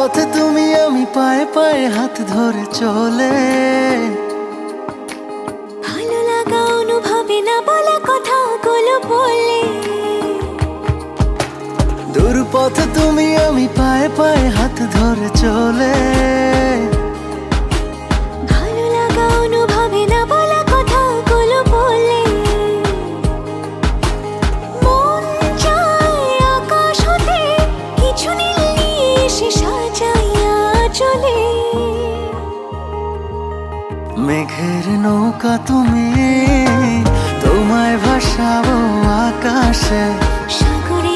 পথে তুমি আমি পায়ে পায়ে হাত ধরে চলে, ভালো লাগা অনুভবে না বলা কথাগুলো বলে। দূর পথে তুমি আমি পায়ে পায়ে হাত ধরে চলে, ভালো লাগা অনুভবে না বলা কথাগুলো বলে। মন চায় আকাশ হতে কিছু নীল নিয়ে এসে সাজাইয়া চলে। মেঘের নৌকা তুমি, তোমায় ভাসাবো আকাশে।